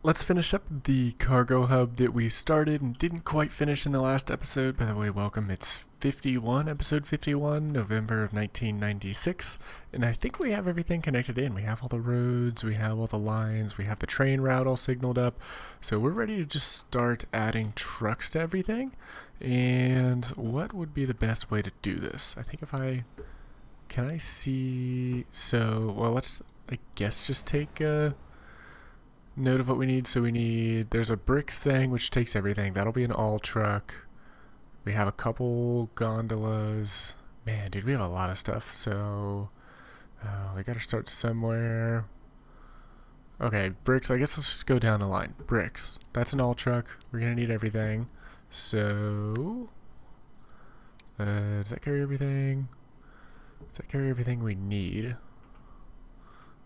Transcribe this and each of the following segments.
let's finish up the cargo hub that we started and didn't quite finish in the last episode. By the way, welcome. It's 51, episode 51, November of 1996. And I think we have everything connected in. We have all the roads, we have all the lines, we have the train route all signaled up. So we're ready to just start adding trucks to everything. And what would be the best way to do this? I think can I see? So, well, let's, I guess, just take note of what we need. So there's a bricks thing which takes everything. That'll be an all truck. We have a couple gondolas. Man, dude, we have a lot of stuff. So we gotta start somewhere. Okay, bricks. I guess let's just go down the line. Bricks. That's an all truck. We're gonna need everything. So does that carry everything? Does that carry everything we need?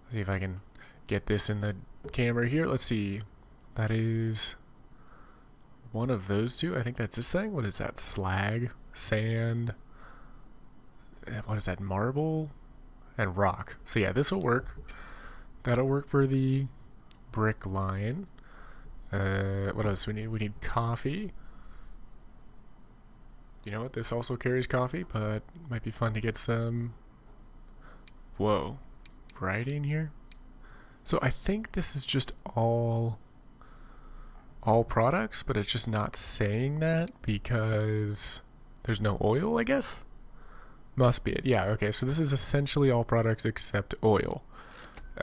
Let's see if I can get this in the camera here. Let's see. That is one of those two. I think that's this thing. What is that? Slag, sand. What is that? Marble and rock. So yeah, this will work. That'll work for the brick line. What else do we need? We need coffee. You know what? This also carries coffee, but might be fun to get some. Whoa, variety in here. So I think this is just all products, but it's just not saying that because there's no oil, I guess? Must be it. Yeah, okay, so this is essentially all products except oil.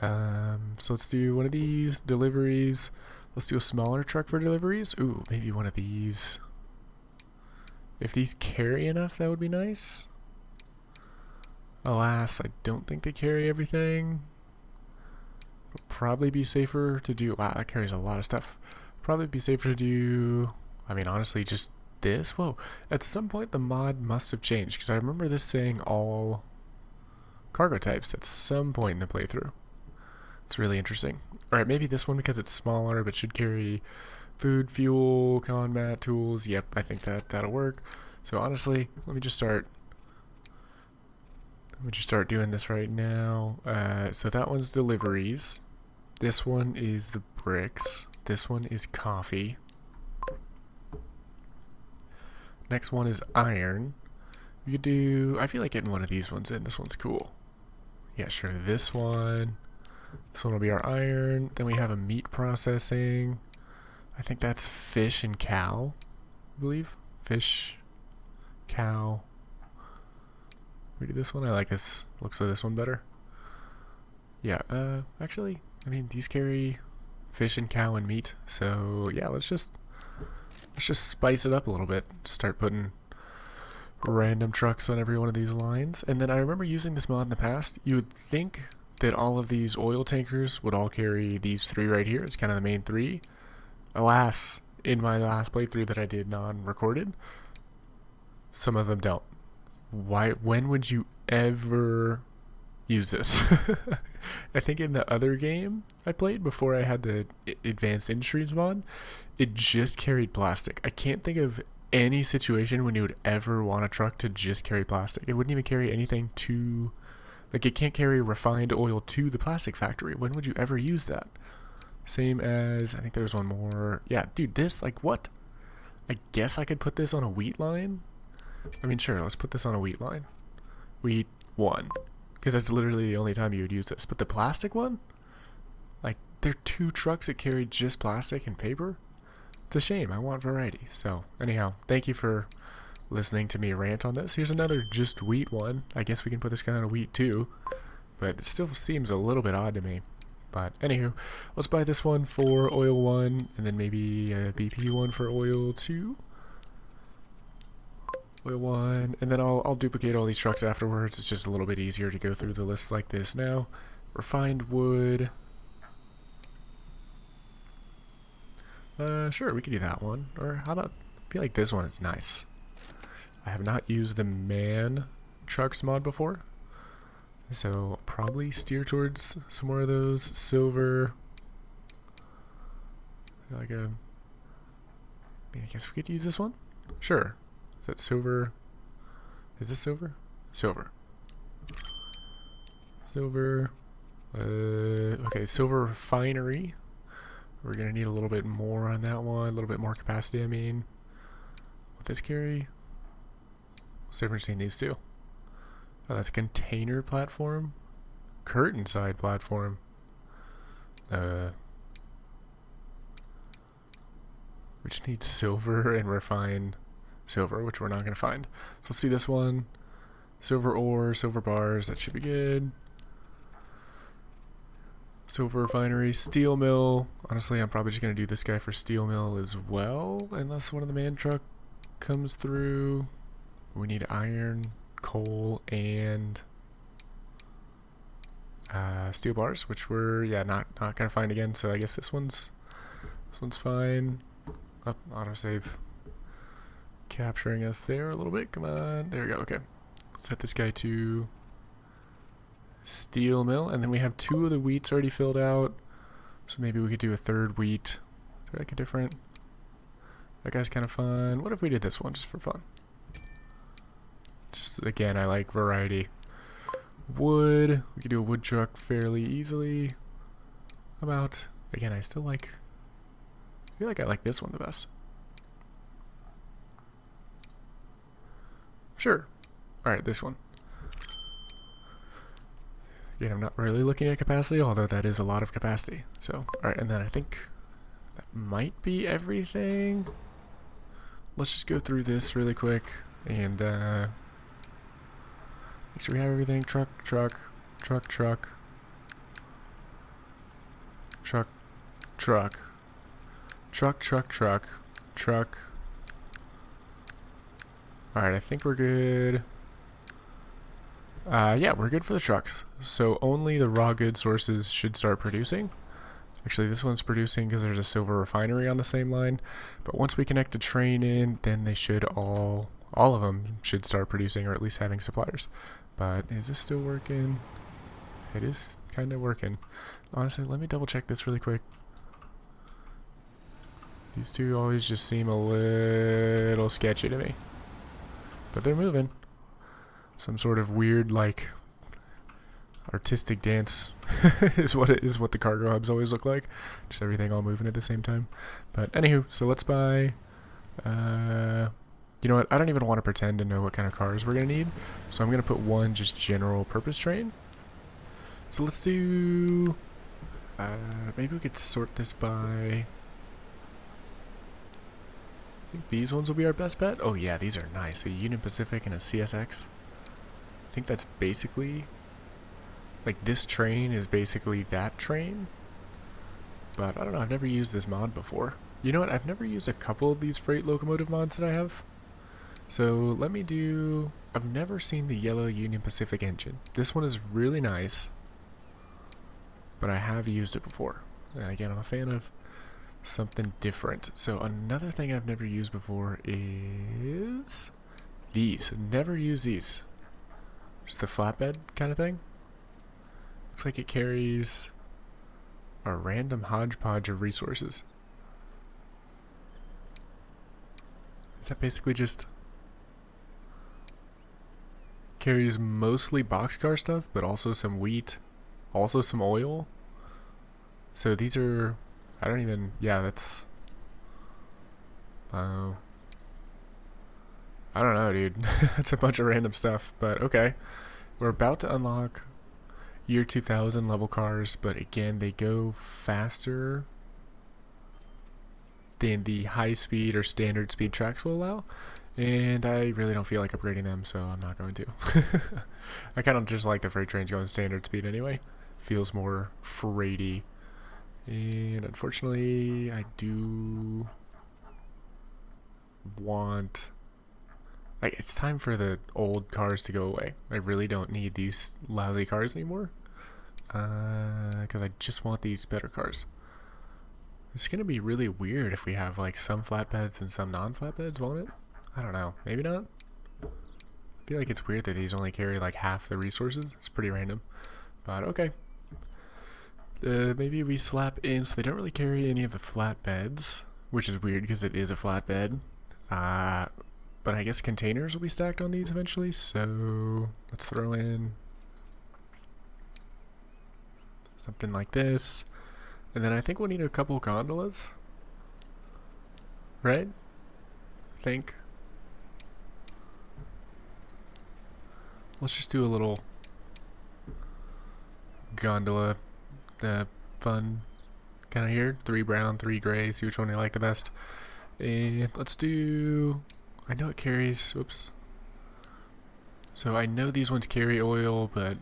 So let's do one of these deliveries. Let's do a smaller truck for deliveries. Ooh, maybe one of these. If these carry enough, that would be nice. Alas, I don't think they carry everything. Probably be safer to do. Wow, that carries a lot of stuff. Probably be safer to do. I mean, honestly, just this. Whoa! At some point, the mod must have changed because I remember this saying all cargo types at some point in the playthrough. It's really interesting. All right, maybe this one because it's smaller, but should carry food, fuel, combat tools. Yep, I think that'll work. So honestly, let me just start doing this right now. So that one's deliveries. This one is the bricks. This one is coffee. Next one is iron. We could do. I feel like getting one of these ones in. This one's cool. Yeah, sure. This one. This one will be our iron. Then we have a meat processing. I think that's fish and cow. I believe fish, cow. We do this one. I like this. Looks like this one better. Yeah. Actually, I mean these carry fish and cow and meat. So yeah, let's just spice it up a little bit. Start putting random trucks on every one of these lines. And then I remember using this mod in the past. You would think that all of these oil tankers would all carry these three right here. It's kind of the main three. Alas, in my last playthrough that I did non-recorded, some of them don't. Why? When would you ever use this? I think in the other game I played before I had the Advanced Industries mod, it just carried plastic. I can't think of any situation when you would ever want a truck to just carry plastic. It wouldn't even carry anything to, like, it can't carry refined oil to the plastic factory. When would you ever use that? Same as, I think there's one more. Yeah, dude, this, like, what? I guess I could put this on a wheat line. I mean, sure, let's put this on a wheat line. Wheat 1. Because that's literally the only time you would use this. But the plastic one? Like, there are two trucks that carry just plastic and paper? It's a shame. I want variety. So, anyhow, thank you for listening to me rant on this. Here's another just wheat one. I guess we can put this guy on a wheat 2. But it still seems a little bit odd to me. But, anywho, let's buy this one for oil 1. And then maybe a BP 1 for oil 2. Oil 1, and then I'll duplicate all these trucks afterwards. It's just a little bit easier to go through the list like this now. Refined wood. Sure, we could do that one. Or how about, I feel like this one is nice. I have not used the man trucks mod before, so I'll probably steer towards some more of those. Silver. Like a, I guess we could use this one. Sure. Is that silver? Is this silver? Silver. Silver. Okay, silver refinery. We're gonna need a little bit more on that one, a little bit more capacity, I mean. With this carry? What's the difference between these two? Oh, that's a container platform? Curtain side platform. We just need silver and refined silver, which we're not gonna find. So let's see this one. Silver ore, silver bars, that should be good. Silver refinery, steel mill. Honestly, I'm probably just going to do this guy for steel mill as well, unless one of the man truck comes through. We need iron, coal, and steel bars, which we're not going to find again. So I guess this one's fine. Oh, autosave capturing us there a little bit. Come on, there we go. Okay, set this guy to steel mill, and then we have 2 of the wheats already filled out, so maybe we could do a 3rd wheat. Try like a different. That guy's kind of fun. What if we did this one just for fun? Just again, I like variety. Wood. We could do a wood truck fairly easily. About again, I feel like I like this one the best. Sure. All right, this one. Again, I'm not really looking at capacity, although that is a lot of capacity. So, alright, and then I think that might be everything. Let's just go through this really quick and make sure we have everything. Truck, truck, truck, truck, truck, truck, truck, truck, truck, truck. Alright, I think we're good. Yeah, we're good for the trucks. So only the raw good sources should start producing. Actually, this one's producing because there's a silver refinery on the same line. But once we connect a train in, then they should all of them should start producing, or at least having suppliers. But is this still working? It is kind of working. Honestly, let me double check this really quick. These two always just seem a little sketchy to me. But they're moving. Some sort of weird, like, artistic dance is what the cargo hubs always look like. Just everything all moving at the same time. But anywho, so let's buy, you know what, I don't even want to pretend to know what kind of cars we're going to need. So I'm going to put one just general purpose train. So let's do, maybe we could sort this by, I think these ones will be our best bet. Oh yeah, these are nice. A Union Pacific and a CSX. I think that's basically, like, this train is basically that train. But I don't know, I've never used this mod before. You know what, I've never used a couple of these freight locomotive mods that I have. So let me do, I've never seen the yellow Union Pacific engine. This one is really nice, but I have used it before. And again, I'm a fan of something different. So another thing I've never used before is these. Never use these. Just the flatbed kind of thing. Looks like it carries a random hodgepodge of resources. Is that basically just carries mostly boxcar stuff, but also some wheat, also some oil. So these are, I don't even, yeah, that's, I don't know, dude. That's a bunch of random stuff, but okay. We're about to unlock year 2000 level cars, but again, they go faster than the high speed or standard speed tracks will allow. And I really don't feel like upgrading them, so I'm not going to. I kind of just like the freight trains going standard speed anyway. Feels more freighty. And unfortunately, I do want, like, it's time for the old cars to go away. I really don't need these lousy cars anymore. Because I just want these better cars. It's going to be really weird if we have, like, some flatbeds and some non-flatbeds, won't it? I don't know. Maybe not. I feel like it's weird that these only carry, like, half the resources. It's pretty random. But, okay. Maybe we slap in, so they don't really carry any of the flatbeds, which is weird because it is a flatbed. But I guess containers will be stacked on these eventually, so let's throw in something like this. And then I think we'll need a couple gondolas. Right? I think. Let's just do a little gondola fun kind of here. 3 brown, 3 gray. See which one you like the best. And let's do... I know it carries... Whoops. So I know these ones carry oil, but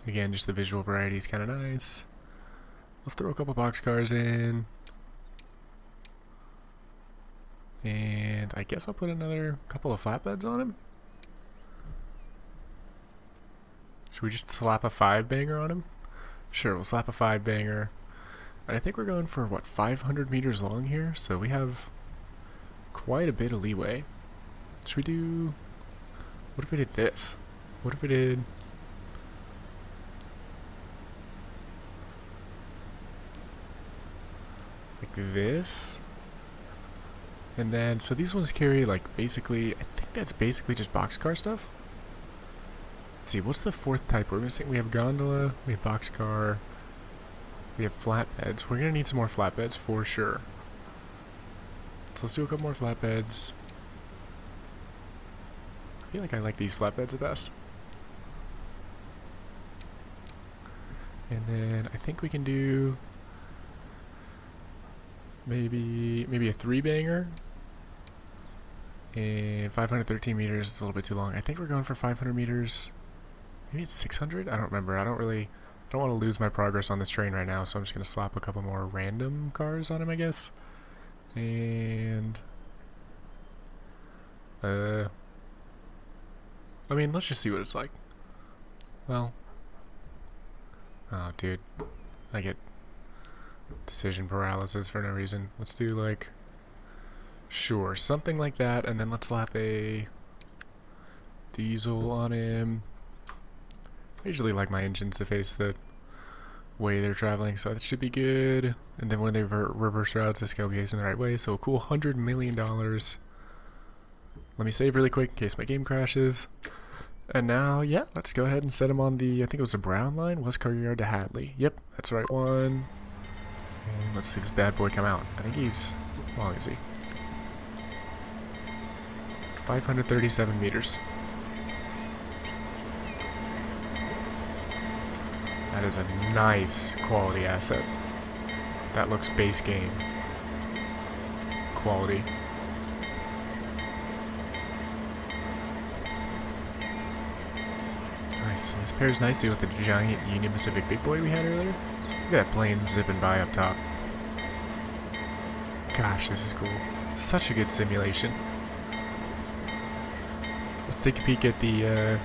again, just the visual variety is kind of nice. Let's throw a couple boxcars in. And I guess I'll put another couple of flatbeds on him. Should we just slap a 5-banger on him? Sure, we'll slap a 5-banger. And I think we're going for, what, 500 meters long here? So we have quite a bit of leeway. Should we do... What if we did this? What if we did... like this? And then, so these ones carry, like, basically... I think that's basically just boxcar stuff. Let's see, what's the 4th type we're missing? We have gondola, we have boxcar, we have flatbeds. We're gonna need some more flatbeds for sure. So let's do a couple more flatbeds. I feel like I like these flatbeds the best. And then I think we can do maybe a 3-banger. And 513 meters is a little bit too long. I think we're going for 500 meters. Maybe it's 600? I don't remember. I don't want to lose my progress on this train right now, so I'm just going to slap a couple more random cars on him, I guess. And... I mean, let's just see what it's like. Well... Oh, dude. I get decision paralysis for no reason. Let's do, like... Sure, something like that, and then let's slap a... diesel on him. I usually like my engines to face the way they're traveling, so that should be good. And then when they reverse routes, this guy will be facing the right way. So a cool $100 million. Let me save really quick in case my game crashes. And now, yeah, let's go ahead and set him on the, I think it was the brown line, West Cargo Yard to Hadleigh. Yep, that's the right one. And let's see this bad boy come out. I think he's, how long is he? 537 meters. That is a nice quality asset. That looks base game quality. Nice. And this pairs nicely with the giant Union Pacific big boy we had earlier. Look at that plane zipping by up top. Gosh, this is cool. Such a good simulation. Let's take a peek at the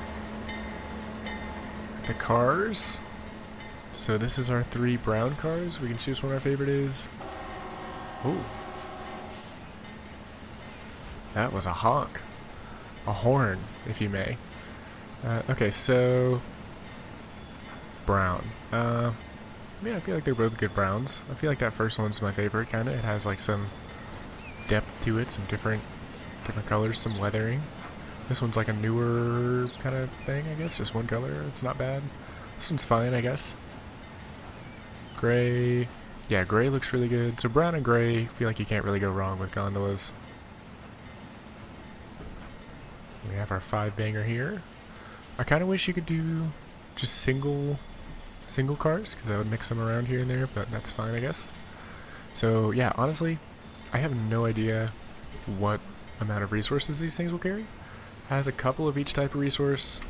cars. So this is our 3 brown cars. We can choose what our favorite is. Ooh. That was a honk. A horn, if you may. Okay, so... brown. I mean, I feel like they're both good browns. I feel like that first one's my favorite, kinda. It has, like, some depth to it, some different colors, some weathering. This one's like a newer kind of thing, I guess. Just one color. It's not bad. This one's fine, I guess. Gray. Yeah, gray looks really good. So brown and gray, I feel like you can't really go wrong with gondolas. We have our 5-banger here. I kind of wish you could do just single cars, because I would mix them around here and there, but that's fine, I guess. So yeah, honestly, I have no idea what amount of resources these things will carry. Has a couple of each type of resource.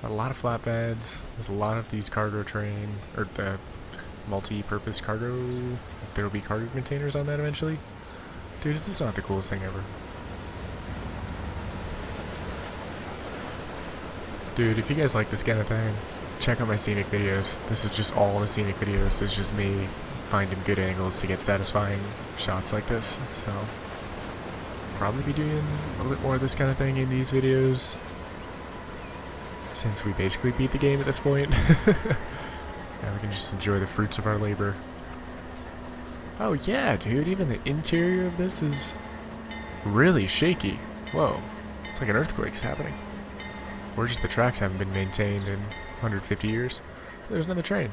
A lot of flatbeds. There's a lot of these cargo train, or the multi-purpose cargo. There will be cargo containers on that eventually. Dude, this is not the coolest thing ever. Dude, if you guys like this kind of thing, check out my scenic videos. This is just all the scenic videos. It's just me finding good angles to get satisfying shots like this. So, probably be doing a little bit more of this kind of thing in these videos, since we basically beat the game at this point. Now we can just enjoy the fruits of our labor. Oh yeah, dude, even the interior of this is really shaky. Whoa, it's like an earthquake's happening. Or just the tracks haven't been maintained in 150 years. There's another train.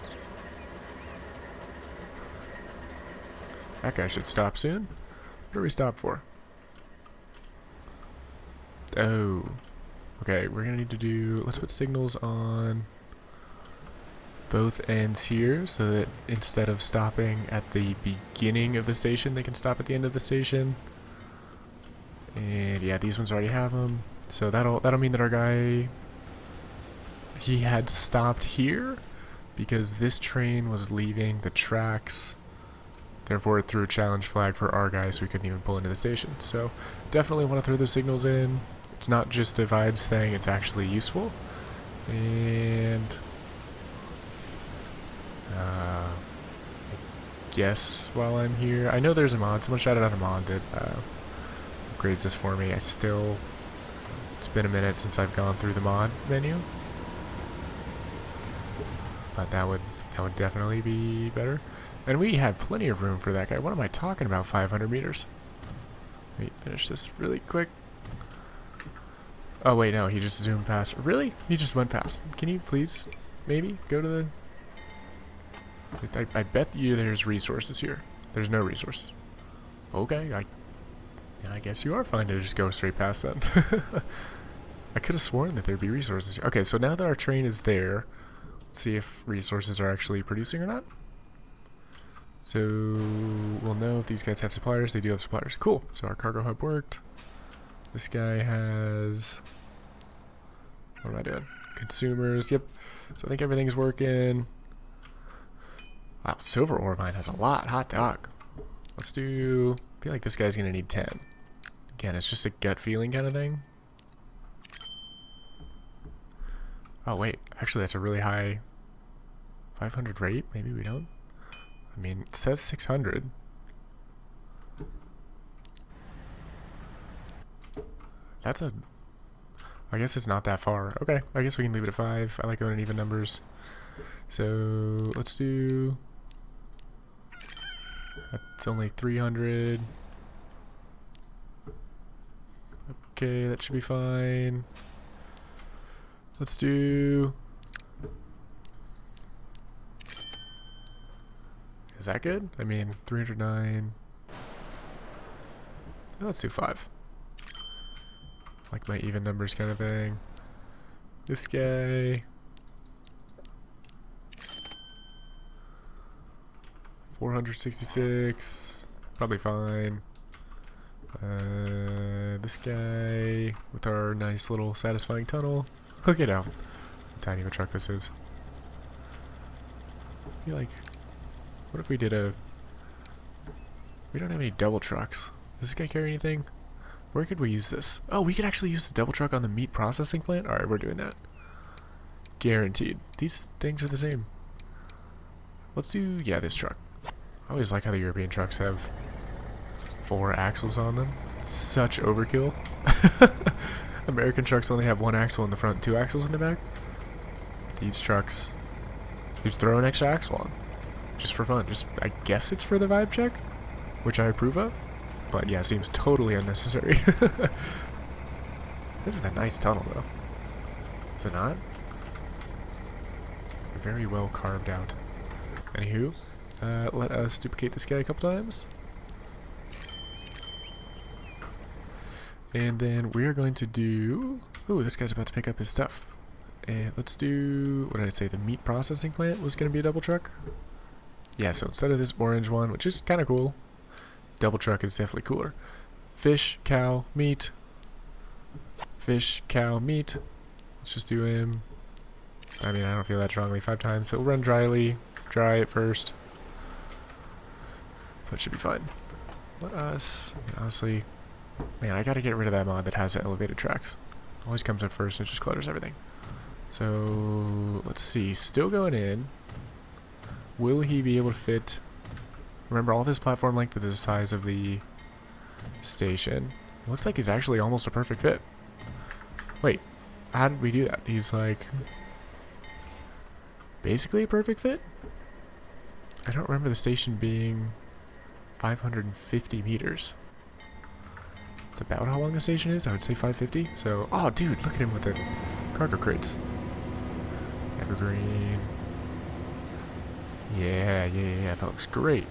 That guy should stop soon. What do we stop for? Oh. Okay, we're gonna need to do... Let's put signals on both ends here so that instead of stopping at the beginning of the station, they can stop at the end of the station. And yeah, these ones already have them. So that'll mean that our guy... He had stopped here because this train was leaving the tracks. Therefore, it threw a challenge flag for our guys, so we couldn't even pull into the station. So, definitely want to throw those signals in. It's not just a vibes thing, it's actually useful. And... I guess while I'm here... I know there's a mod. Someone shouted out a mod that upgrades this for me. It's been a minute since I've gone through the mod menu. But that would definitely be better. And we have plenty of room for that guy. What am I talking about, 500 meters? Wait, finish this really quick. Oh, wait, no, he just zoomed past. Really? He just went past. Can you please, maybe, go to the... I bet you there's resources here. There's no resources. Okay, I guess you are fine to just go straight past that. I could have sworn that there'd be resources here. Okay, so now that our train is there, let's see if resources are actually producing or not. So we'll know if these guys have suppliers. They do have suppliers. Cool. So our cargo hub worked. This guy has... What am I doing? Consumers. Yep. So I think everything's working. Wow, silver ore mine has a lot. Hot dog. Let's do... I feel like this guy's going to need 10. Again, it's just a gut feeling kind of thing. Oh, wait. Actually, that's a really high 500 rate. Maybe we don't. I mean, it says 600. That's a... I guess it's not that far. Okay, I guess we can leave it at 5. I like going in even numbers. So, let's do... That's only 300. Okay, that should be fine. Let's do... Is that good? I mean, 309. Let's do 5. Like my even numbers kind of thing. This guy. 466. Probably fine. This guy with our nice little satisfying tunnel. Look at how tiny of a truck this is. I feel like... What if we did a... We don't have any double trucks. Does this guy carry anything? Where could we use this? Oh, we could actually use the double truck on the meat processing plant? Alright, we're doing that. Guaranteed. These things are the same. Let's do, yeah, this truck. I always like how the European trucks have 4 axles on them. It's such overkill. American trucks only have 1 axle in the front, 2 axles in the back. These trucks, just throw an extra axle on. Just for fun. Just, I guess it's for the vibe check, which I approve of. But yeah, seems totally unnecessary. This is a nice tunnel, though. Is it not? Very well carved out. Anywho, let us duplicate this guy a couple times. And then we are going to do... Ooh, this guy's about to pick up his stuff. And let's do... What did I say? The meat processing plant was going to be a double truck? Yeah, so instead of this orange one, which is kind of cool, double truck is definitely cooler. Fish, cow, meat. Fish, cow, meat. Let's just do him. I mean, I don't feel that strongly 5 times, so we'll run dry it first. That should be fine. Let us, I mean, honestly, man, I gotta get rid of that mod that has the elevated tracks. Always comes up first and just clutters everything. So, let's see, still going in. Will he be able to fit... Remember, all this platform length is the size of the station. It looks like he's actually almost a perfect fit. Wait, how did we do that? He's like... Basically a perfect fit? I don't remember the station being 550 meters. It's about how long the station is. I would say 550. So, oh, dude, look at him with the cargo crates. Evergreen. Yeah, that looks great.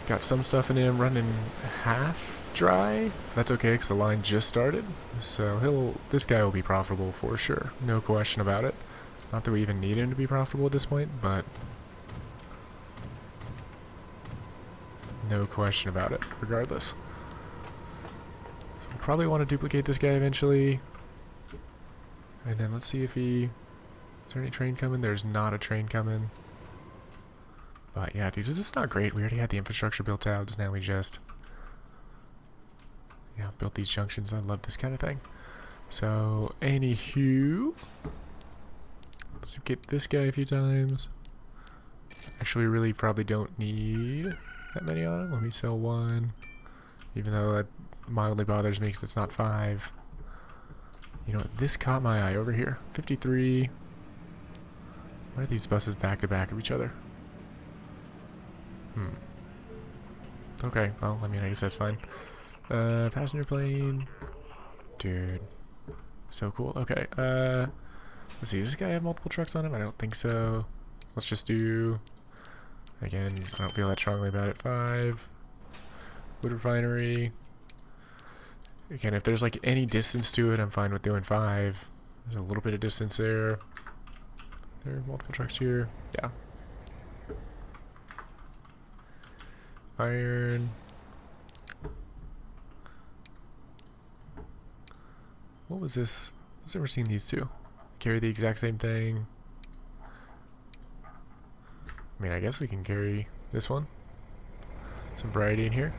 Got some stuff in him running half dry. That's okay because the line just started. So this guy will be profitable for sure. No question about it. Not that we even need him to be profitable at this point, but no question about it, regardless. So we'll probably want to duplicate this guy eventually. And then let's see if is there any train coming? There's not a train coming. But yeah, dude, this is not great. We already had the infrastructure built out, so now we just built these junctions. I love this kind of thing. So, anywho, let's get this guy a few times. Actually, really probably don't need that many on him. Let me sell one, even though that mildly bothers me because it's not 5. You know what? This caught my eye over here. 53. Why are these buses back to back of each other? Okay, well, I mean, I guess that's fine. Passenger plane. Dude. So cool. Okay, let's see, does this guy have multiple trucks on him? I don't think so. Let's just do, again, I don't feel that strongly about it, 5. Wood refinery. Again, if there's like any distance to it, I'm fine with doing 5. There's a little bit of distance there. There are multiple trucks here. Yeah. Iron. What was this? I've never seen these two. Carry the exact same thing. I mean, I guess we can carry this one. Some variety in here.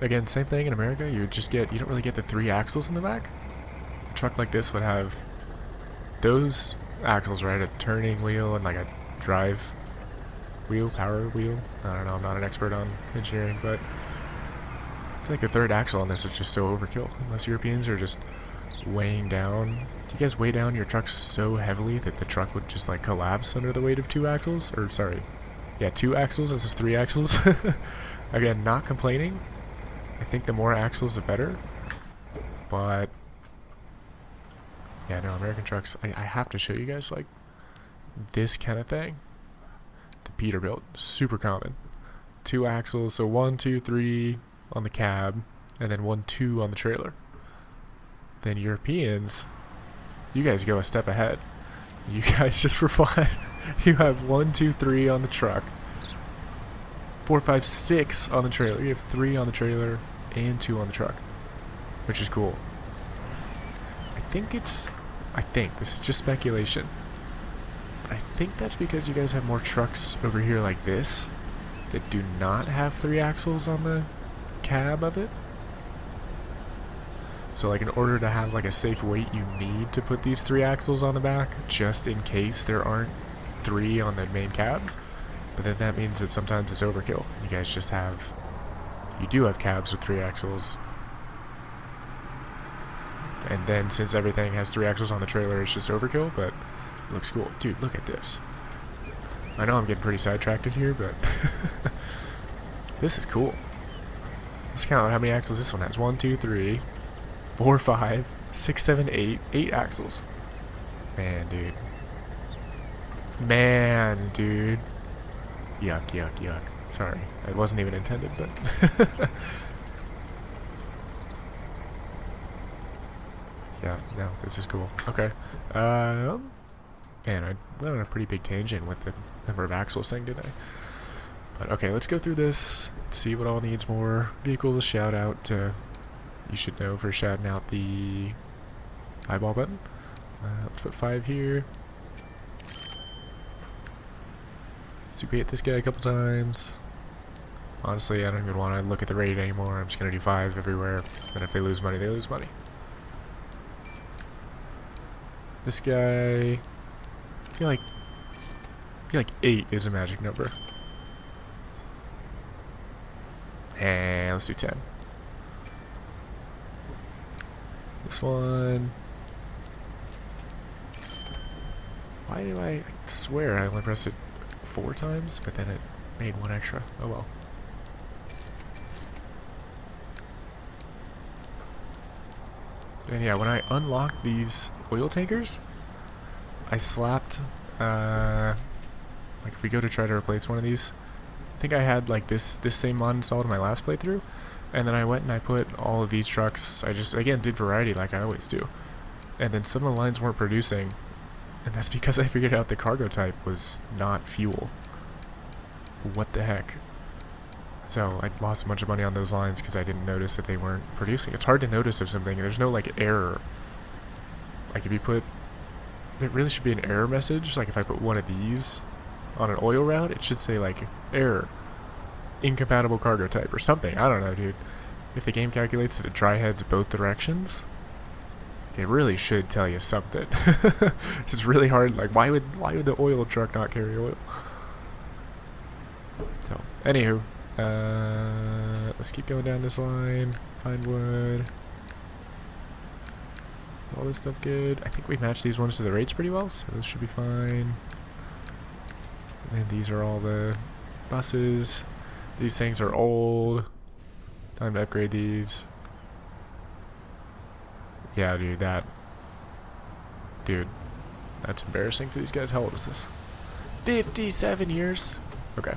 Again, same thing in America. You don't really get the 3 axles in the back. A truck like this would have those axles, right? A turning wheel and like a drive wheel, power wheel. I don't know, I'm not an expert on engineering, but I feel like the 3rd axle on this is just so overkill. Unless Europeans are just weighing down. Do you guys weigh down your trucks so heavily that the truck would just like collapse under the weight of 2 axles? Or sorry, yeah, 2 axles. This is 3 axles. Again, not complaining. I think the more axles, the better. But yeah, no, American trucks. I have to show you guys like this kind of thing. The Peterbilt, super common. 2 axles, so 1, 2, 3 on the cab, and then 1, 2 on the trailer. Then Europeans, you guys go a step ahead. You guys, just for fun, you have 1, 2, 3 on the truck, 4, 5, 6 on the trailer. You have 3 on the trailer and 2 on the truck, which is cool. I think this is just speculation. I think that's because you guys have more trucks over here like this that do not have 3 axles on the cab of it. So like in order to have like a safe weight, you need to put these 3 axles on the back just in case there aren't 3 on the main cab. But then that means that sometimes it's overkill. You guys just you do have cabs with 3 axles. And then since everything has 3 axles on the trailer, it's just overkill, but it looks cool. Dude, look at this. I know I'm getting pretty sidetracked in here, but this is cool. Let's count how many axles this one has. 1, 2, 3, 4, 5, 6, 7, 8. 8 axles. Man, dude. Man, dude. Yuck, yuck, yuck. Sorry. It wasn't even intended, but yeah, no, this is cool. Okay. Man, I went on a pretty big tangent with the number of axles thing today. But okay, let's go through this, see what all needs more vehicles. Shout out to, you should know for shouting out the eyeball button. Let's put 5 here. Let's duplicate this guy a couple times. Honestly, I don't even want to look at the rate anymore. I'm just going to do 5 everywhere. And if they lose money, they lose money. This guy, I feel like 8 is a magic number. And let's do 10. This one. Why do I swear I only pressed it 4 times, but then it made 1 extra. Oh well. And yeah, when I unlocked these oil tankers, I slapped, like if we go to try to replace one of these, think I had like this same mod installed in my last playthrough, and then I went and I put all of these trucks. I just again did variety like I always do, and then some of the lines weren't producing, and that's because I figured out the cargo type was not fuel. What the heck? So I lost a bunch of money on those lines because I didn't notice that they weren't producing. It's hard to notice if something, there's no like error. Like if you put, there really should be an error message. Like if I put one of these on an oil route, it should say like error, incompatible cargo type or something. I don't know, dude. If the game calculates that it dry heads both directions, it really should tell you something. It's really hard. Like why would the oil truck not carry oil? So anywho. Let's keep going down this line. Find wood. Is all this stuff good? I think we matched these ones to the rates pretty well, so this should be fine. And these are all the buses. These things are old. Time to upgrade these. Yeah, dude, that's embarrassing for these guys. How old is this? 57 years? Okay.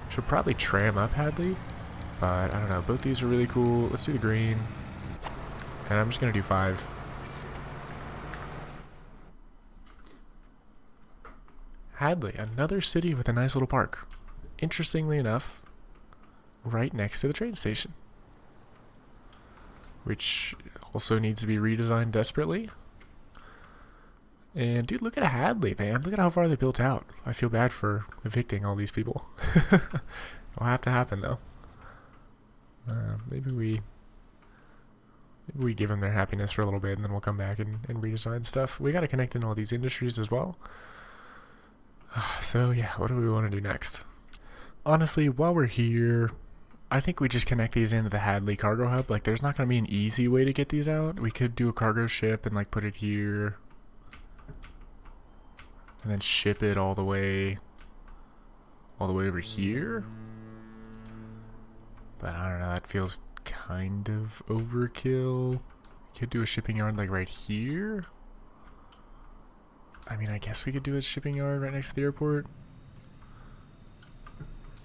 Should probably tram up Hadleigh, but I don't know. Both these are really cool. Let's do the green, and I'm just gonna do 5. Hadleigh, another city with a nice little park. Interestingly enough, right next to the train station, which also needs to be redesigned desperately. And dude, look at Hadleigh, man. Look at how far they built out. I feel bad for evicting all these people. It'll have to happen though. Maybe we give them their happiness for a little bit, and then we'll come back and redesign stuff. We got to connect in all these industries as well. So yeah, what do we want to do next? Honestly, while we're here, I think we just connect these into the Hadleigh cargo hub. Like, there's not going to be an easy way to get these out. We could do a cargo ship and like put it here, and then ship it all the way over here. But I don't know, that feels kind of overkill. We could do a shipping yard like right here. I mean, I guess we could do a shipping yard right next to the airport,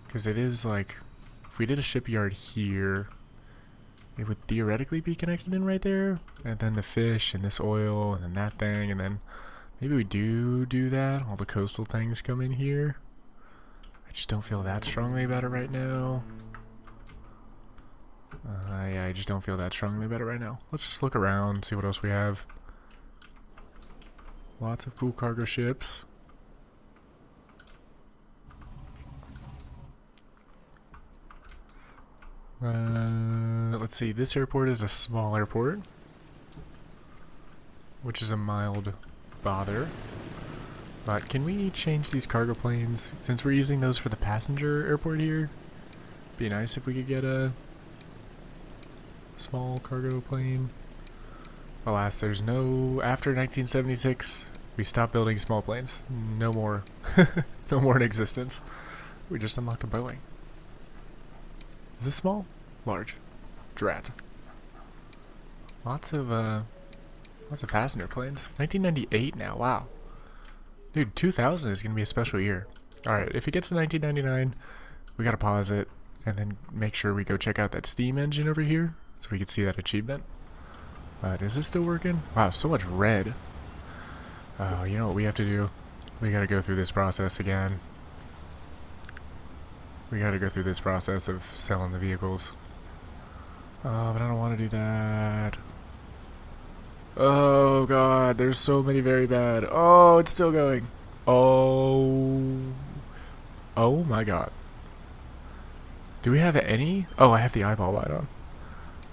because it is like, if we did a shipyard here, it would theoretically be connected in right there, and then the fish and this oil and then that thing, and then maybe we do that. All the coastal things come in here. I just don't feel that strongly about it right now. I just don't feel that strongly about it right now. Let's just look around, see what else we have. Lots of cool cargo ships. Let's see. This airport is a small airport, which is a mild bother. But can we change these cargo planes, since we're using those for the passenger airport here? Be nice if we could get a small cargo plane. Alas, there's no, after 1976 we stopped building small planes. No more. No more in existence. We just unlocked a Boeing. Is this small? Large. Drat. Lots of passenger planes. 1998 now, wow. Dude, 2000 is gonna be a special year. Alright, if it gets to 1999, we gotta pause it and then make sure we go check out that steam engine over here so we can see that achievement. But is this still working? Wow, so much red. Oh, you know what we have to do? We gotta go through this process again. We gotta go through this process of selling the vehicles. Oh, but I don't want to do that. Oh god, there's so many very bad. Oh, it's still going. Oh. Oh my god. Do we have any? Oh, I have the eyeball light on.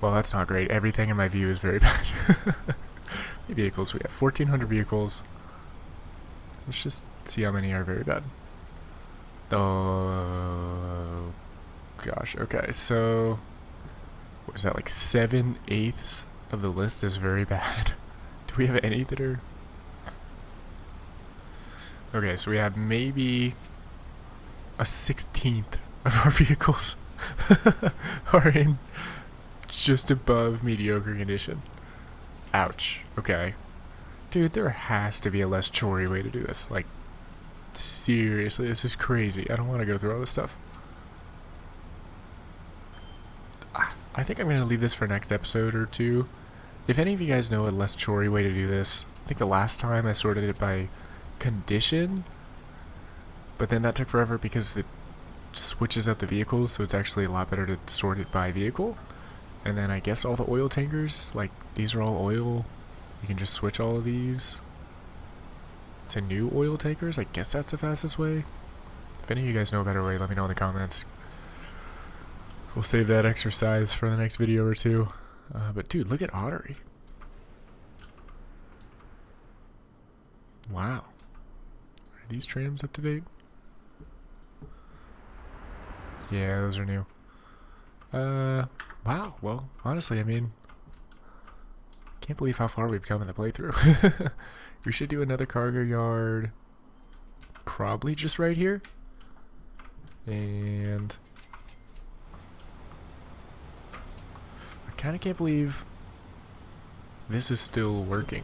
Well, that's not great. Everything in my view is very bad. How many vehicles? We have 1,400 vehicles. Let's just see how many are very bad. Oh gosh. Okay, so what is that, like 7/8 of the list is very bad? Do we have any that are? Okay, so we have maybe a 16th of our vehicles are in just above mediocre condition. Ouch. Okay. Dude, there has to be a less chory way to do this. Like, Seriously, this is crazy. I don't want to go through all this stuff. I think I'm going to leave this for next episode or two. If any of you guys know a less chory way to do this, I think the last time I sorted it by condition, but then that took forever because it switches out the vehicles, so it's actually a lot better to sort it by vehicle. And then I guess all the oil tankers, like these are all oil, you can just switch all of these to new oil tankers. I guess that's the fastest way. If any of you guys know a better way, let me know in the comments. We'll save that exercise for the next video or two. But dude, look at Ottery. Wow. Are these trams up to date? Yeah, those are new. Wow. Well, honestly, I mean, can't believe how far we've come in the playthrough. We should do another cargo yard, probably just right here. And I kind of can't believe this is still working.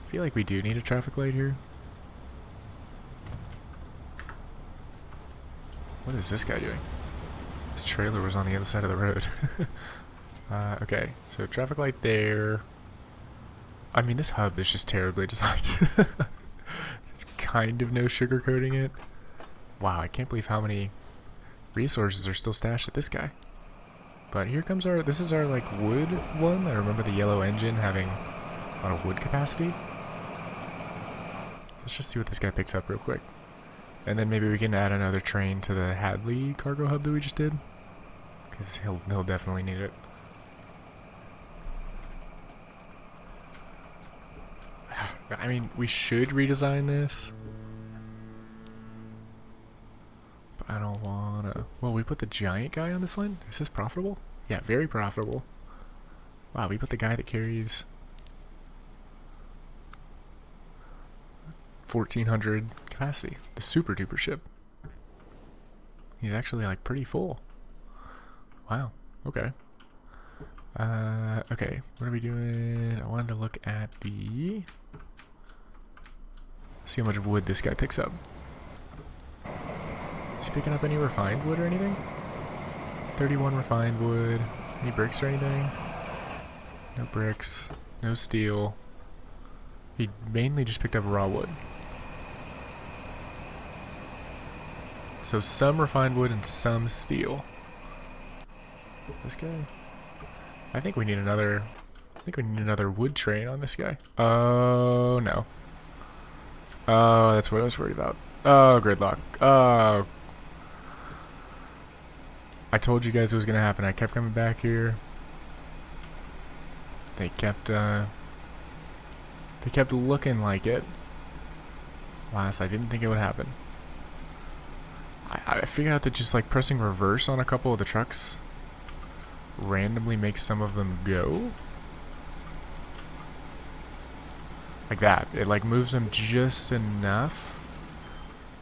I feel like we do need a traffic light here. What is this guy doing? This trailer was on the other side of the road. Okay, so traffic light there. I mean, this hub is just terribly designed. There's kind of no sugarcoating it. Wow, I can't believe how many resources are still stashed at this guy. But here comes our, this is our like wood one. I remember the yellow engine having a lot of wood capacity. Let's just see what this guy picks up real quick. And then maybe we can add another train to the Hadleigh cargo hub that we just did. Because he'll definitely need it. I mean, we should redesign this. But I don't wanna. Well, we put the giant guy on this line? Is this profitable? Yeah, very profitable. Wow, we put the guy that carries 1,400 capacity. The super duper ship. He's actually like pretty full. Wow, okay. Okay, what are we doing? I wanted to look at the... See how much wood this guy picks up. Is he picking up any refined wood or anything? 31 refined wood. Any bricks or anything? No bricks. No steel. He mainly just picked up raw wood. So some refined wood and some steel. This guy? I think we need another... I think we need another wood train on this guy. Oh, no. Oh, that's what I was worried about. Oh, gridlock. Oh. I told you guys it was going to happen. I kept coming back here. They kept looking like it. Alas, I didn't think it would happen. I figured out that just like pressing reverse on a couple of the trucks randomly makes some of them go. Like that. It like moves them just enough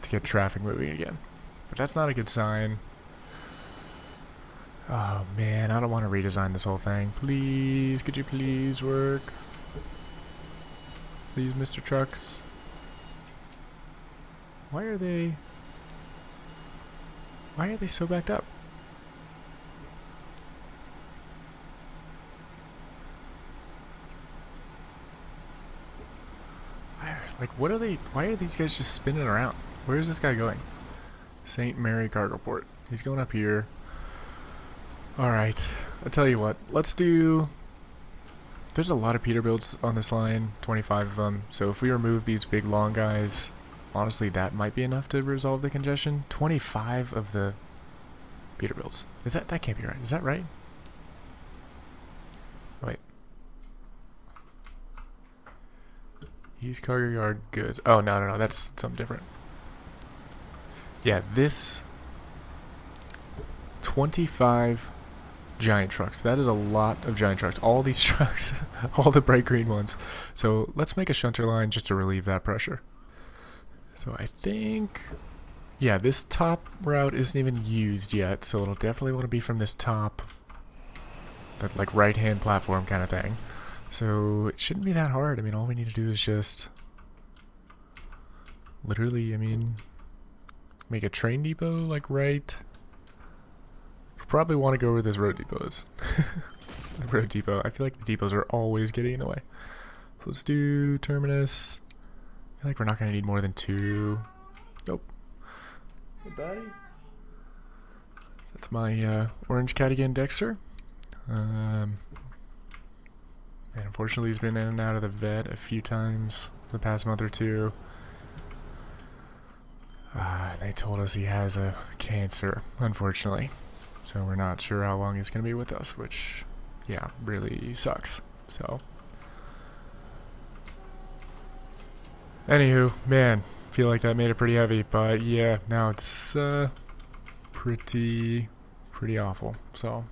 to get traffic moving again. But that's not a good sign. Oh man, I don't want to redesign this whole thing. Please, could you please work? Please, Mr. Trucks. Why are they so backed up? Like, what are they... Why are these guys just spinning around? Where is this guy going? St. Mary Cargo Port. He's going up here. Alright. I'll tell you what. Let's do... There's a lot of Peterbilts on this line. 25 of them. So if we remove these big long guys, honestly, that might be enough to resolve the congestion. 25 of the Peterbilts. Is that... That can't be right. Is that right? Wait. East cargo yard goods. Oh, no. That's something different. Yeah, this 25 giant trucks. That is a lot of giant trucks. All these trucks, all the bright green ones. So let's make a shunter line just to relieve that pressure. So I think, yeah, this top route isn't even used yet. So it'll definitely want to be from this top, that like right-hand platform kind of thing. So it shouldn't be that hard. I mean, all we need to do is just literally, I mean, make a train depot, like, right? Probably want to go where this road depot is. The road depot. I feel like the depots are always getting in the way. So let's do terminus. I feel like we're not going to need more than 2. Nope. Hey, buddy. That's my orange cat again, Dexter. And unfortunately, he's been in and out of the vet a few times the past month or 2. They told us he has a cancer, unfortunately. So we're not sure how long he's going to be with us, which, yeah, really sucks. So, anywho, man, feel like that made it pretty heavy, but yeah, now it's pretty awful. So,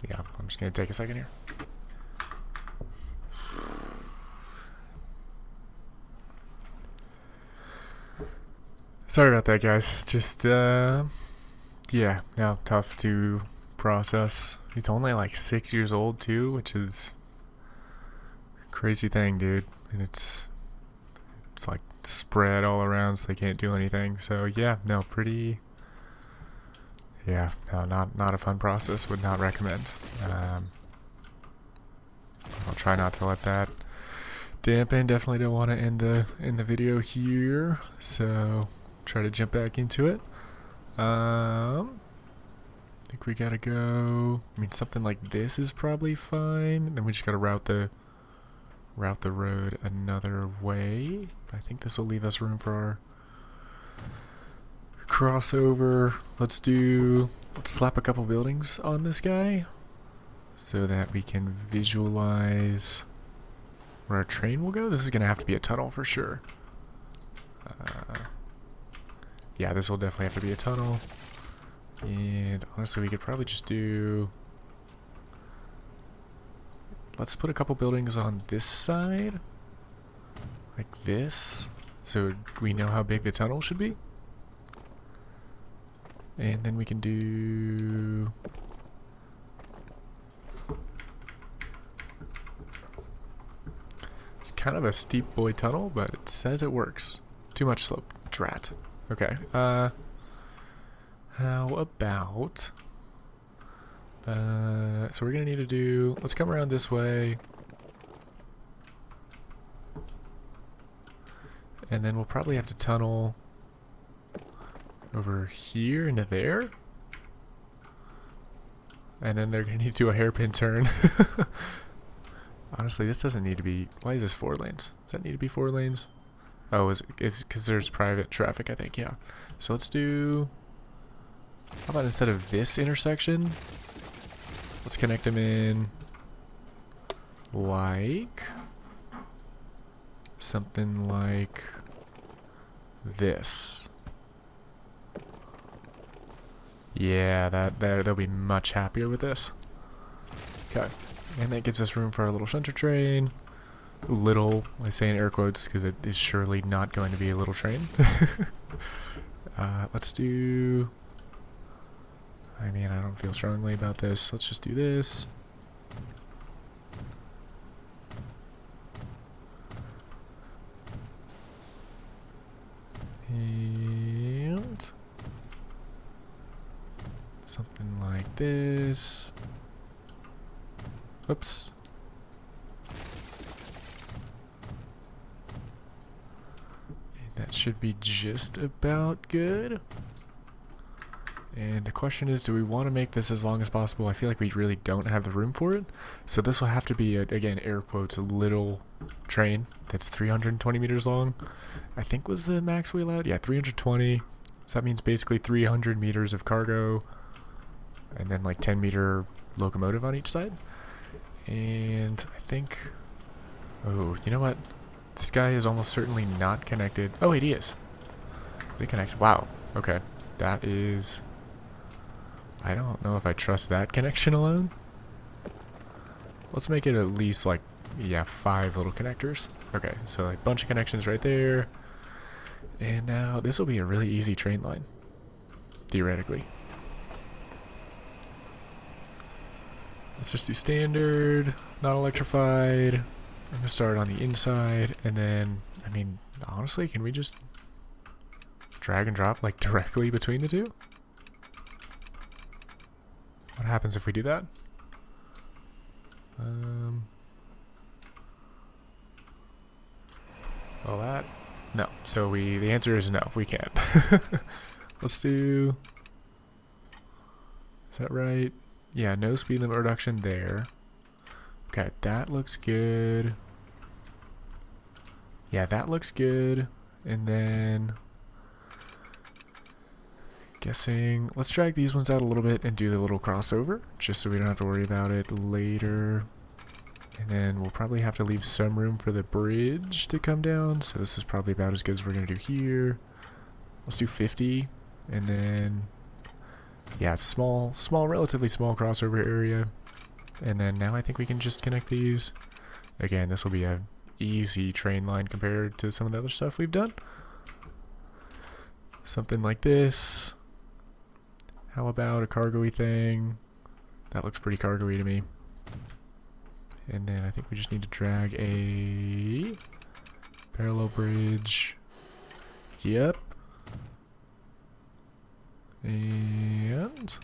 yeah, I'm just going to take a second here. Sorry about that, guys. Just, yeah, now tough to process. He's only like 6 years old too, which is a crazy thing, dude. And it's like spread all around, so they can't do anything. So yeah, no, pretty. Yeah, no, not a fun process. Would not recommend. I'll try not to let that dampen. Definitely don't want to end the video here. So try to jump back into it. I think we gotta go. I mean, something like this is probably fine. Then we just gotta route the road another way. I think this will leave us room for our crossover. Let's slap a couple buildings on this guy so that we can visualize where our train will go. This is gonna have to be a tunnel for sure. Yeah, this will definitely have to be a tunnel. And honestly, we could probably just do... Let's put a couple buildings on this side. Like this. So we know how big the tunnel should be. And then we can do... It's kind of a steep boy tunnel, but it says it works. Too much slope. Drat. Okay, how about, so we're gonna need to do, let's come around this way, and then we'll probably have to tunnel over here into there, and then they're gonna need to do a hairpin turn. Honestly, this doesn't need to be, why is this 4 lanes? Does that need to be 4 lanes? Oh, it's because there's private traffic, I think, yeah. So let's do... How about instead of this intersection, let's connect them in like... something like this. Yeah, they'll be much happier with this. Okay. And that gives us room for our little shunter train. Little, I say in air quotes because it is surely not going to be a little train. Let's do... I mean, I don't feel strongly about this. Let's just do this. And... something like this. Oops. That should be just about good. And the question is, do we want to make this as long as possible? I feel like we really don't have the room for it. So this will have to be, again, air quotes, a little train that's 320 meters long. I think was the max we allowed. Yeah, 320. So that means basically 300 meters of cargo. And then like 10-meter locomotive on each side. And I think... Oh, you know what? This guy is almost certainly not connected. Oh, wait, he is. They connect. Wow. Okay. That is... I don't know if I trust that connection alone. Let's make it at least like, yeah, 5 little connectors. Okay, so a bunch of connections right there. And now this will be a really easy train line. Theoretically. Let's just do standard, not electrified. I'm going to start on the inside, and then, I mean, Honestly, can we just drag and drop like directly between the two? What happens if we do that? Well, that... No. So the answer is no, we can't. Let's do... Is that right? Yeah, no speed limit reduction there. Okay, that looks good. Yeah, that looks good. And then... Guessing... Let's drag these ones out a little bit and do the little crossover, just so we don't have to worry about it later. And then we'll probably have to leave some room for the bridge to come down. So this is probably about as good as we're going to do here. Let's do 50. And then... Yeah, small, relatively small crossover area. And then now I think we can just connect these. Again, this will be a easy train line compared to some of the other stuff we've done. Something like this. How about a cargo-y thing? That looks pretty cargo-y to me. And then I think we just need to drag a parallel bridge. Yep. And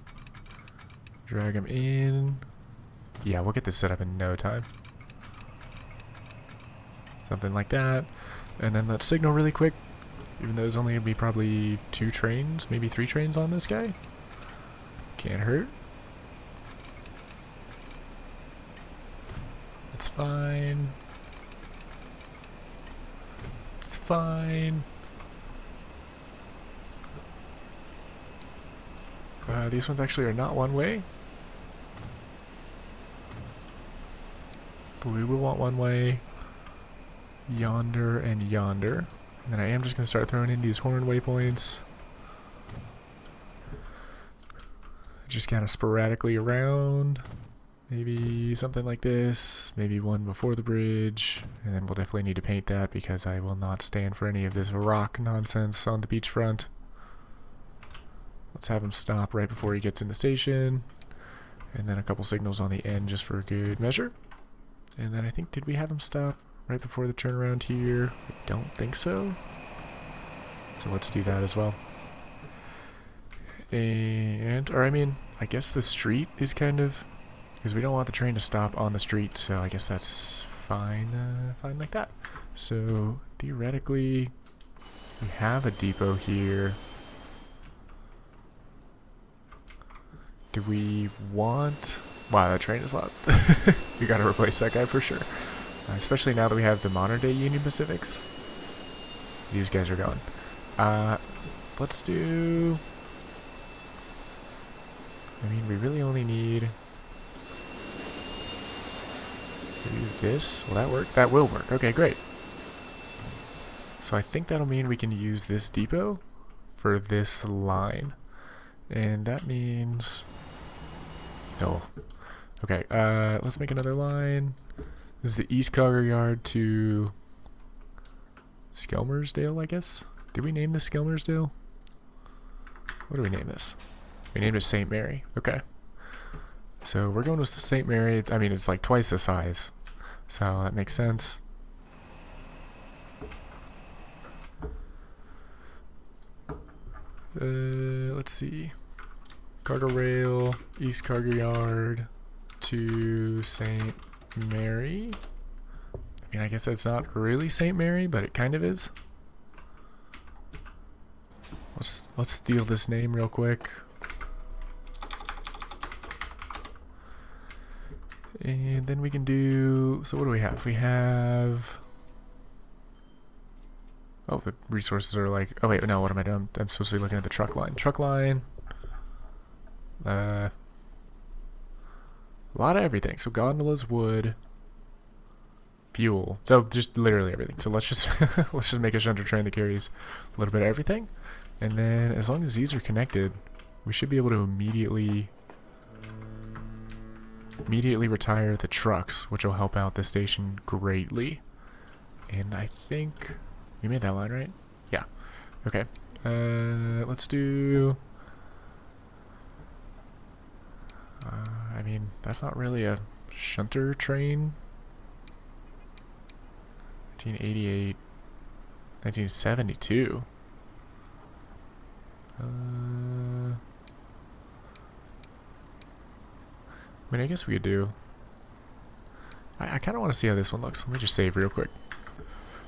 drag them in. Yeah, we'll get this set up in no time. Something like that. And then let's signal really quick. Even though there's only going to be probably 2 trains, maybe 3 trains on this guy. Can't hurt. It's fine. It's fine. These ones actually are not one way. But we will want one way. Yonder and yonder. And then I am just going to start throwing in these horn waypoints. Just kind of sporadically around. Maybe something like this. Maybe one before the bridge. And then we'll definitely need to paint that because I will not stand for any of this rock nonsense on the beachfront. Let's have him stop right before he gets in the station. And then a couple signals on the end just for good measure. And then I think, did we have him stop right before the turnaround here? I don't think so. So let's do that as well. And, or I mean, I guess the street is kind of, because we don't want the train to stop on the street, so I guess that's fine, fine like that. So theoretically, we have a depot here. Do we want... Wow, that train is loud. We gotta replace that guy for sure. Especially now that we have the modern day Union Pacifics. These guys are going. Let's do... I mean, we really only need... Maybe this? Will that work? That will work. Okay, great. So I think that'll mean we can use this depot for this line. And that means... Oh. Okay, let's make another line. This is the East Cargo Yard to Skelmersdale, I guess? Did we name this Skelmersdale? What do we name this? We named it St. Mary. Okay. So we're going with St. Mary. I mean, it's like twice the size. So that makes sense. Let's see. Cargo rail, East Cargo Yard to St. Mary. I mean, I guess it's not really St. Mary, but it kind of is. Let's steal this name real quick. And then we can do... So what do we have? We have... Oh, the resources are like... Oh wait, no, what am I doing? I'm supposed to be looking at the truck line. Truck line. A lot of everything. So gondolas, wood, fuel. So just literally everything. So let's just let's just make a shunter train that carries a little bit of everything. And then as long as these are connected, we should be able to immediately retire the trucks, which will help out the station greatly. And I think we made that line, right? Yeah. Okay. Let's do... I mean, that's not really a shunter train. 1988. 1972. I mean, I guess we could do... I kind of want to see how this one looks. Let me just save real quick.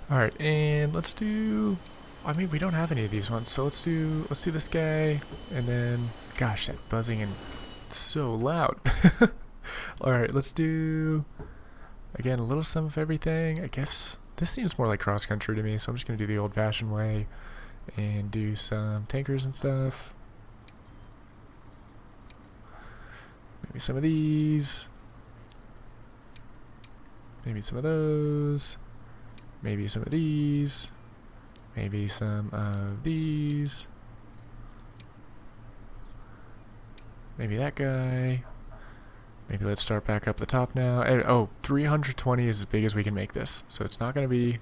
Alright, and let's do... I mean, we don't have any of these ones, so let's do this guy, and then... Gosh, that buzzing and so loud. Alright, let's do... Again, a little some of everything. I guess this seems more like cross-country to me, so I'm just going to do the old-fashioned way and do some tankers and stuff. Maybe some of these. Maybe some of those. Maybe some of these. Maybe some of these. Maybe that guy. Maybe let's start back up the top now. And, oh, 320 is as big as we can make this. So it's not going to be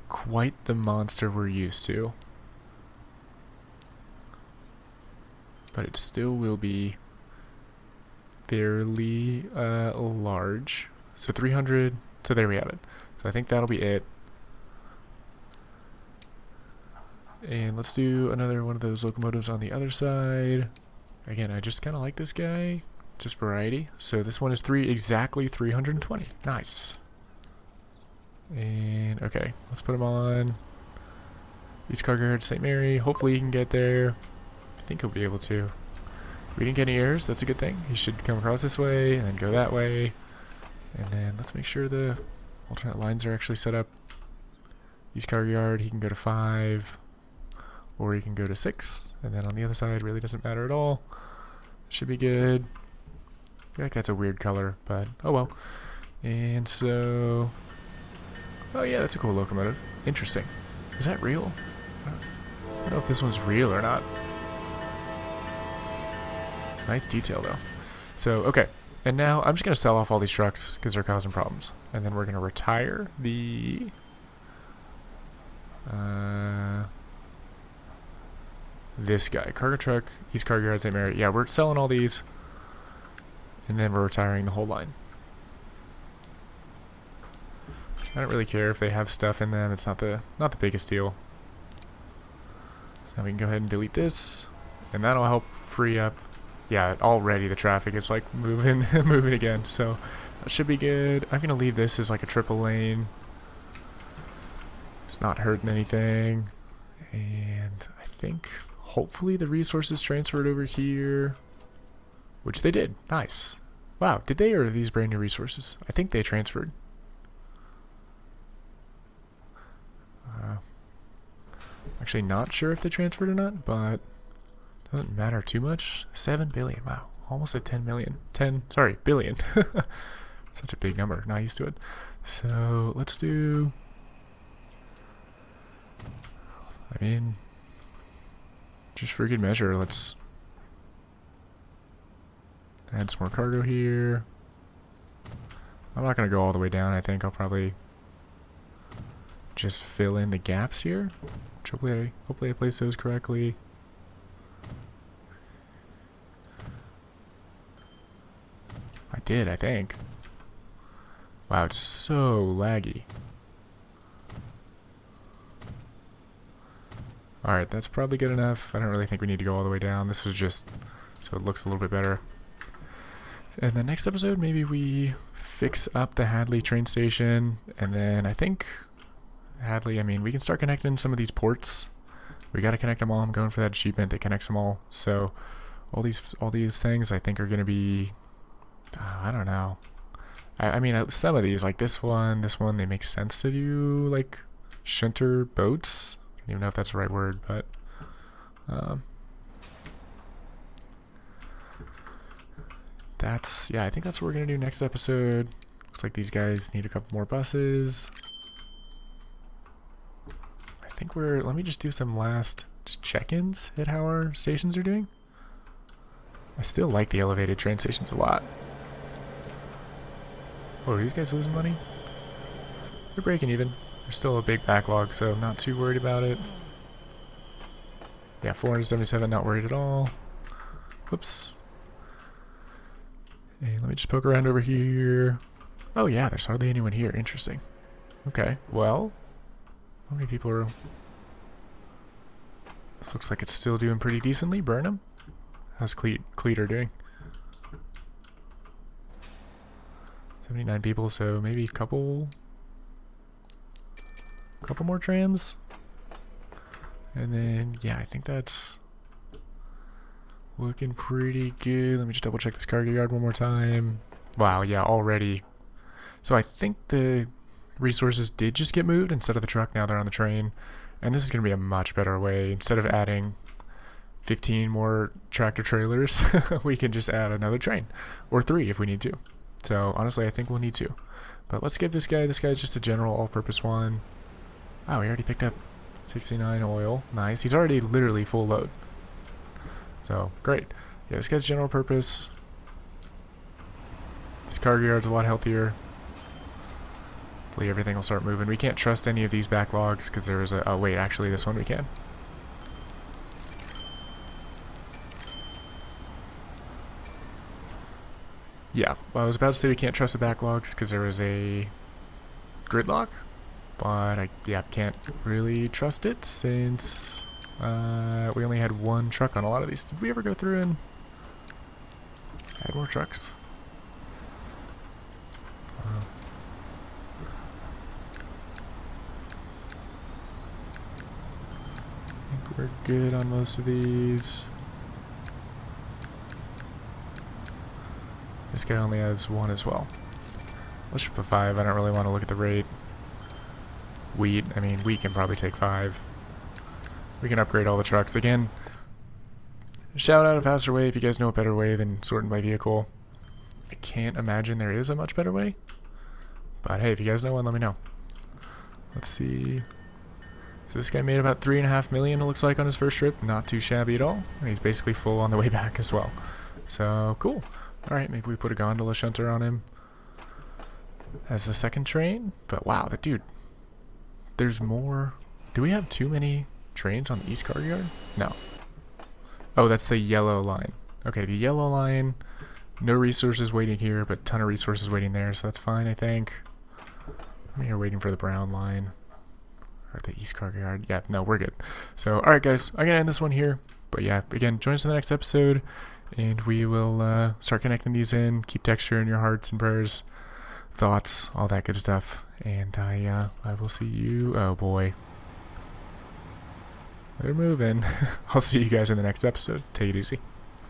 quite the monster we're used to. But it still will be fairly large. So 300, so there we have it. So I think that'll be it. And let's do another one of those locomotives on the other side. Again, I just kind of like this guy. Just variety. So this one is exactly 320. Nice. And okay, let's put him on. East Cargo Yard, St. Mary. Hopefully he can get there. I think he'll be able to. We didn't get any errors. That's a good thing. He should come across this way and then go that way. And then let's make sure the alternate lines are actually set up. East Cargo Yard, he can go to 5. Or he can go to 6. And then on the other side, really doesn't matter at all. Should be good. I feel like that's a weird color, but oh well. And so... Oh yeah, that's a cool locomotive. Interesting. Is that real? I don't know if this one's real or not. It's a nice detail though. So, okay. And now I'm just going to sell off all these trucks because they're causing problems. And then we're going to retire the... this guy. Cargo truck, East Cargo Yard, St. Mary. Yeah, we're selling all these. And then we're retiring the whole line. I don't really care if they have stuff in them. It's not the biggest deal. So now we can go ahead and delete this. And that'll help free up... Yeah, already the traffic is like moving moving again. So that should be good. I'm going to leave this as like a triple lane. It's not hurting anything. And I think hopefully the resources transferred over here. Which they did. Nice. Wow, did they, or are these brand new resources? I think they transferred. Actually not sure if they transferred or not, but doesn't matter too much. 7 billion, wow. Almost at 10 million. Billion. Such a big number, not used to it. So, let's do... I mean, just for good measure, let's add some more cargo here. I'm not going to go all the way down. I think I'll probably just fill in the gaps here. Which hopefully I place those correctly. I did, I think. Wow, it's so laggy. Alright, that's probably good enough. I don't really think we need to go all the way down. This was just so it looks a little bit better. And the next episode, maybe we fix up the Hadleigh train station. And then I think Hadleigh, I mean, we can start connecting some of these ports. We got to connect them all. I'm going for that achievement that connects them all. So all these things I think are going to be, I don't know. I mean, some of these, like this one, they make sense to do, like, shunter boats. I don't even know if that's the right word, but... yeah, I think that's what we're going to do next episode. Looks like these guys need a couple more buses. I think let me just do some last check-ins at how our stations are doing. I still like the elevated train stations a lot. Oh, are these guys losing money? They're breaking even. There's still a big backlog, so I'm not too worried about it. Yeah, 477, not worried at all. Whoops. Hey, let me just poke around over here. Oh yeah, there's hardly anyone here. Interesting. Okay, well, How many people are... This looks like it's still doing pretty decently. Burn them. How's Cleater doing? 79 people, so maybe a couple more trams. And then, yeah, I think that's looking pretty good. Let me just double check this cargo yard one more time. Wow, yeah, already. So I think the resources did just get moved instead of the truck. Now they're on the train. And this is going to be a much better way. Instead of adding 15 more tractor trailers, we can just add another train. Or 3 if we need to. So honestly, I think we'll need to. But let's give this guy's just a general all-purpose one. Wow, we already picked up 69 oil. Nice. He's already literally full load. So, great. Yeah, this guy's general purpose. This cargo yard's a lot healthier. Hopefully everything will start moving. We can't trust any of these backlogs because there is a... Oh, wait, actually this one we can. Yeah, well, I was about to say we can't trust the backlogs because there is a gridlock, but I can't really trust it since we only had one truck on a lot of these. Did we ever go through and add more trucks? I think we're good on most of these. This guy only has 1 as well. Let's just put 5. I don't really want to look at the rate. Wheat, I mean, wheat can probably take 5. We can upgrade all the trucks. Again, shout out a faster way if you guys know a better way than sorting by vehicle. I can't imagine there is a much better way. But hey, if you guys know one, let me know. Let's see. So this guy made about 3.5 million, it looks like, on his first trip. Not too shabby at all. And he's basically full on the way back as well. So, cool. Alright, maybe we put a gondola shunter on him as a second train. But wow, the dude, there's more. Do we have too many trains on the East Cargo Yard? No. Oh, that's the yellow line. Okay, the yellow line, no resources waiting here, but ton of resources waiting there, so that's fine, I think. I'm here waiting for the brown line. Or the East Cargo Yard. Yeah, no, we're good. So, alright guys, I'm going to end this one here. But yeah, again, join us in the next episode. And we will start connecting these in. Keep texture in your hearts and prayers, thoughts, all that good stuff. And I will see you. Oh boy, they're moving. I'll see you guys in the next episode. Take it easy.